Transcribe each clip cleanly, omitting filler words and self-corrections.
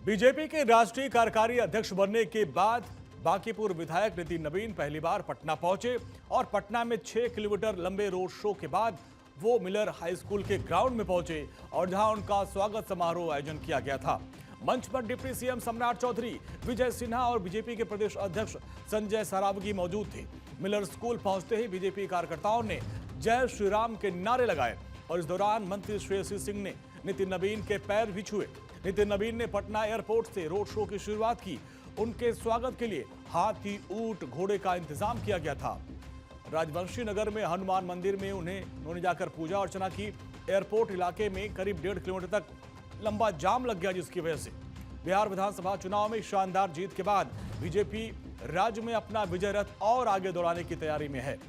BJP के राष्ट्रीय कार्यकारी अध्यक्ष बनने के बाद बांकीपुर विधायक नितिन नवीन पहली बार पटना पहुंचे और पटना में 6 किलोमीटर लंबे रोड शो के बाद वो मिलर हाई स्कूल के ग्राउंड में पहुंचे और जहां उनका स्वागत समारोह आयोजन किया गया था। मंच पर डिप्टी सीएम सम्राट चौधरी, विजय सिन्हा और बीजेपी के प्रदेश अध्यक्ष संजय सरावगी मौजूद थे। मिलर स्कूल पहुंचते ही बीजेपी कार्यकर्ताओं ने जय श्री राम के नारे लगाए और इस दौरान मंत्री श्रेयसी सिंह ने नितिन नवीन के पैर भी छुए। नितिन नवीन ने पटना एयरपोर्ट से रोड शो की शुरुआत की। उनके स्वागत के लिए हाथी, ऊंट, घोड़े का इंतजाम किया गया था। राजवंशी नगर में हनुमान मंदिर में उन्होंने जाकर पूजा अर्चना की। एयरपोर्ट इलाके में करीब 1.5 किलोमीटर तक लंबा जाम लग गया, जिसकी वजह से बिहार विधानसभा चुनाव में शानदार जीत के बाद बीजेपी राज्य में अपना विजय रथ और आगे दौड़ाने की तैयारी में है।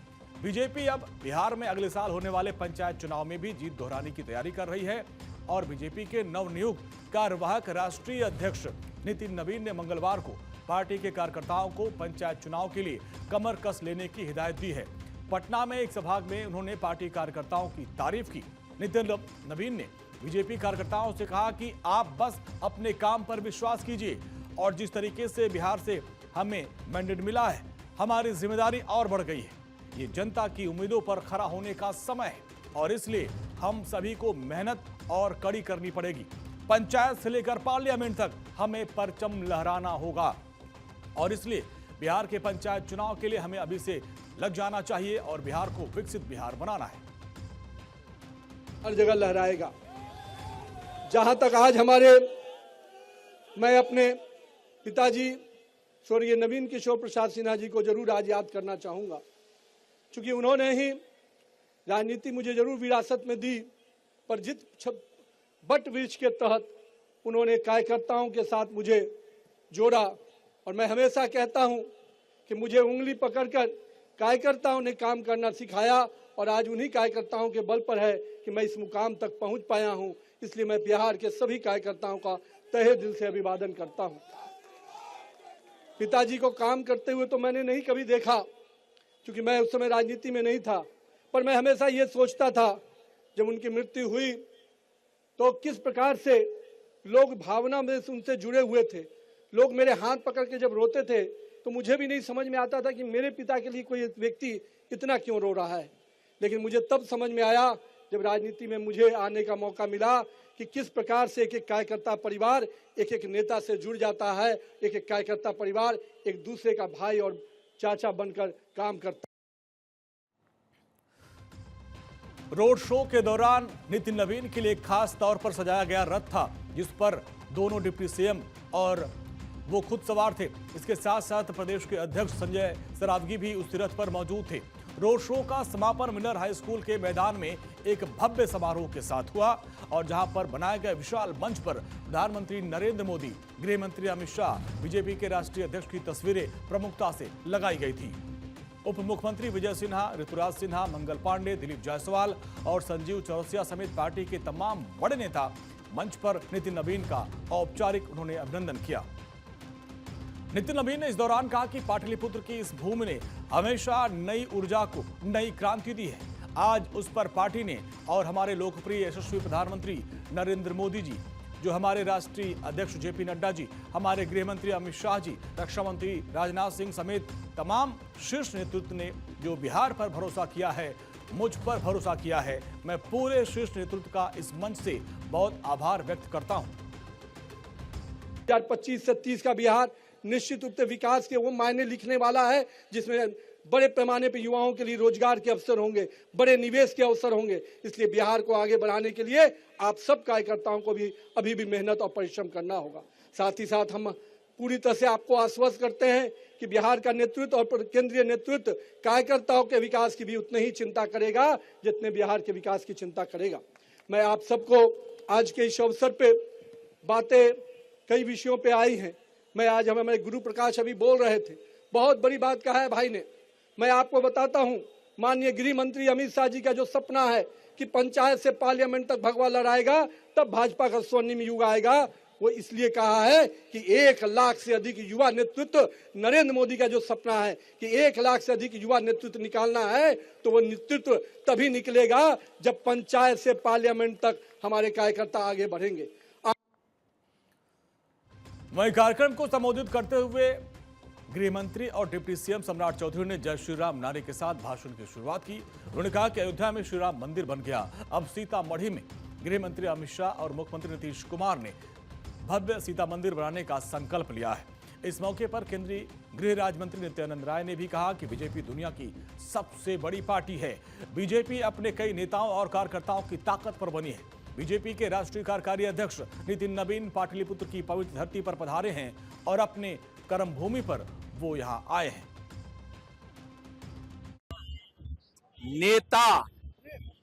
बीजेपी अब बिहार में अगले साल होने वाले पंचायत चुनाव में भी जीत दोहराने की तैयारी कर रही है और बीजेपी के नवनियुक्त कार्यवाहक राष्ट्रीय अध्यक्ष नितिन नवीन ने मंगलवार को पार्टी के कार्यकर्ताओं को पंचायत चुनाव के लिए कमर कस लेने की हिदायत दी है। पटना में एक सभा में उन्होंने पार्टी कार्यकर्ताओं की तारीफ की। नितिन नवीन ने बीजेपी कार्यकर्ताओं से कहा कि आप बस अपने काम पर विश्वास कीजिए और जिस तरीके से बिहार से हमें मैंडेट मिला है, हमारी जिम्मेदारी और बढ़ गई है। ये जनता की उम्मीदों पर खरा होने का समय है और इसलिए हम सभी को मेहनत और कड़ी करनी पड़ेगी। पंचायत से लेकर पार्लियामेंट तक हमें परचम लहराना होगा और इसलिए बिहार के पंचायत चुनाव के लिए हमें अभी से लग जाना चाहिए और बिहार को विकसित बिहार बनाना है। हर जगह लहराएगा। जहां तक आज मैं अपने पिताजी स्वर्गीय नवीन किशोर प्रसाद सिन्हा जी को जरूर आज याद करना चाहूंगा, क्योंकि उन्होंने ही राजनीति मुझे जरूर विरासत में दी, पर जित बट वृक्ष के तहत उन्होंने कार्यकर्ताओं के साथ मुझे जोड़ा और मैं हमेशा कहता हूं कि मुझे उंगली पकड़कर कार्यकर्ताओं ने काम करना सिखाया और आज उन्हीं कार्यकर्ताओं के बल पर है कि मैं इस मुकाम तक पहुंच पाया हूं। इसलिए मैं बिहार के सभी कार्यकर्ताओं का तहे दिल से अभिवादन करता हूं। पिताजी को काम करते हुए तो मैंने नहीं कभी देखा, क्योंकि मैं उस समय राजनीति में नहीं था, पर मैं हमेशा ये सोचता था जब उनकी मृत्यु हुई तो किस प्रकार से लोग भावना में उनसे जुड़े हुए थे। लोग मेरे हाथ पकड़ के जब रोते थे तो मुझे भी नहीं समझ में आता था कि मेरे पिता के लिए कोई व्यक्ति इतना क्यों रो रहा है। लेकिन मुझे तब समझ में आया जब राजनीति में मुझे आने का मौका मिला कि किस प्रकार से एक एक कार्यकर्ता परिवार एक एक नेता से जुड़ जाता है। एक एक कार्यकर्ता परिवार एक दूसरे का भाई और चाचा बनकर काम करता। रोड शो के दौरान नितिन नवीन के लिए खास तौर पर सजाया गया रथ था, जिस पर दोनों डिप्टी सीएम और वो खुद सवार थे। इसके साथ साथ प्रदेश के अध्यक्ष संजय सरावगी भी उस रथ पर मौजूद थे। रोड शो का समापन मिलर हाई स्कूल के मैदान में एक भव्य समारोह के साथ हुआ और जहां पर बनाए गए विशाल मंच पर प्रधानमंत्री नरेंद्र मोदी, गृह मंत्री अमित शाह, बीजेपी के राष्ट्रीय अध्यक्ष की तस्वीरें प्रमुखता से लगाई गई थी। उप मुख्यमंत्री विजय सिन्हा, ऋतुराज सिन्हा, मंगल पांडे, दिलीप जायसवाल और संजीव चौरसिया समेत पार्टी के तमाम बड़े नेता मंच पर नितिन नवीन का औपचारिक उन्होंने अभिनंदन किया। नितिन नवीन ने इस दौरान कहा कि पाटलिपुत्र की इस भूमि ने हमेशा नई ऊर्जा को नई क्रांति दी है। आज उस पर पार्टी ने और हमारे लोकप्रिय यशस्वी प्रधानमंत्री नरेंद्र मोदी जी, जो हमारे राष्ट्रीय अध्यक्ष जेपी नड्डा जी, हमारे गृह मंत्री अमित शाह जी, रक्षा मंत्री राजनाथ सिंह समेत तमाम शीर्ष नेतृत्व ने जो बिहार पर भरोसा किया है, मुझ पर भरोसा किया है। मैं पूरे शीर्ष नेतृत्व का इस मंच से बहुत आभार व्यक्त करता हूं। 2025 से 30 का बिहार निश्चित रूप से विकास के वो मायने लिखने वाला है, जिसमें बड़े पैमाने पर युवाओं के लिए रोजगार के अवसर होंगे, बड़े निवेश के अवसर होंगे। इसलिए बिहार को आगे बढ़ाने के लिए आप सब कार्यकर्ताओं को भी अभी भी मेहनत और परिश्रम करना होगा। साथ ही साथ हम पूरी तरह से आपको आश्वस्त करते हैं कि बिहार का नेतृत्व और केंद्रीय नेतृत्व कार्यकर्ताओं के विकास की भी उतनी ही चिंता करेगा जितने बिहार के विकास की चिंता करेगा। मैं आप सबको आज के इस अवसर पे बातें कई विषयों पे आई हैं। मैं आज हमारे गुरु प्रकाश अभी बोल रहे थे, बहुत बड़ी बात कहा है भाई ने। मैं आपको बताता हूं, माननीय गृह मंत्री अमित शाह जी का जो सपना है कि पंचायत से पार्लियामेंट तक भगवा लड़ाएगा, तब भाजपा का स्वर्णिम युग आएगा, वो इसलिए कहा है कि 1 लाख से अधिक युवा नेतृत्व, नरेंद्र मोदी का जो सपना है कि 1 लाख से अधिक युवा नेतृत्व निकालना है, तो वो नेतृत्व तभी निकलेगा जब पंचायत से पार्लियामेंट तक हमारे कार्यकर्ता आगे बढ़ेंगे। वहीं कार्यक्रम को संबोधित करते हुए गृह मंत्री और डिप्टी सीएम सम्राट चौधरी ने जय श्री राम नारे के साथ भाषण की शुरुआत की। उन्होंने कहा कि अयोध्या में श्री राम मंदिर बन गया, अब सीतामढ़ी में गृह मंत्री अमित शाह और मुख्यमंत्री नीतीश कुमार ने भव्य सीता मंदिर बनाने का संकल्प लिया है। इस मौके पर केंद्रीय गृह राज्य मंत्री नित्यानंद राय ने भी कहा कि बीजेपी दुनिया की सबसे बड़ी पार्टी है। बीजेपी अपने कई नेताओं और कार्यकर्ताओं की ताकत पर बनी है। बीजेपी के राष्ट्रीय कार्यकारी अध्यक्ष नितिन नवीन पाटलिपुत्र की पवित्र धरती पर पधारे हैं और अपने कर्मभूमि पर वो यहां आए हैं। नेता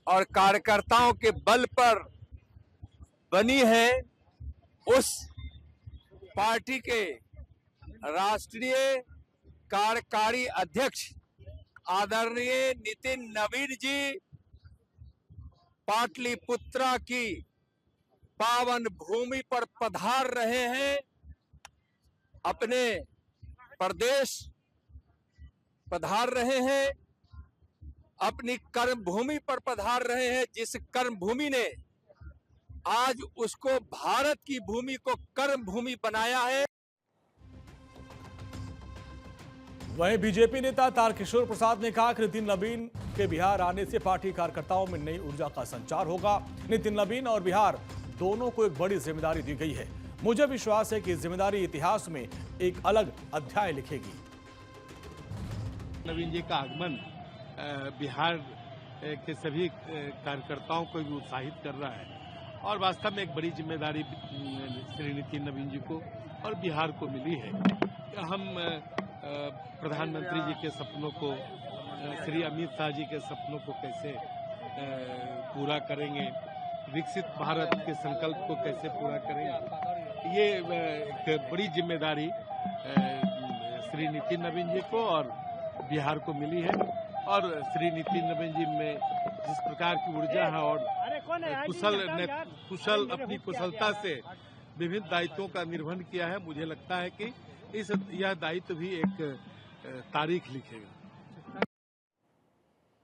और कार्यकर्ताओं के बल पर बनी है उस पार्टी के राष्ट्रीय कार्यकारी अध्यक्ष आदरणीय नितिन नवीन जी पाटलिपुत्रा की पावन भूमि पर पधार रहे हैं, अपने प्रदेश पधार रहे हैं, अपनी कर्म भूमि पर पधार रहे हैं, जिस कर्म भूमि ने आज उसको भारत की भूमि को कर्म भूमि बनाया है। वहीं बीजेपी नेता तारकिशोर प्रसाद ने कहा कि नितिन नवीन के बिहार आने से पार्टी कार्यकर्ताओं में नई ऊर्जा का संचार होगा। नितिन नवीन और बिहार दोनों को एक बड़ी जिम्मेदारी दी गई है। मुझे विश्वास है कि इस जिम्मेदारी इतिहास में एक अलग अध्याय लिखेगी। नवीन जी का आगमन बिहार के सभी कार्यकर्ताओं को भी उत्साहित कर रहा है और वास्तव में एक बड़ी जिम्मेदारी श्री नितिन नवीन जी को और बिहार को मिली है। हम प्रधानमंत्री जी के सपनों को, श्री अमित शाह जी के सपनों को कैसे पूरा करेंगे, विकसित भारत के संकल्प को कैसे पूरा करेंगे, ये एक बड़ी जिम्मेदारी श्री नितिन नवीन जी को और बिहार को मिली है। और श्री नितिन नवीन जी में जिस प्रकार की ऊर्जा है और कुशल अपनी कुशलता से विभिन्न दायित्वों का निर्वहन किया है, मुझे लगता है कि यह दायित्व भी एक तारीख लिखेगा।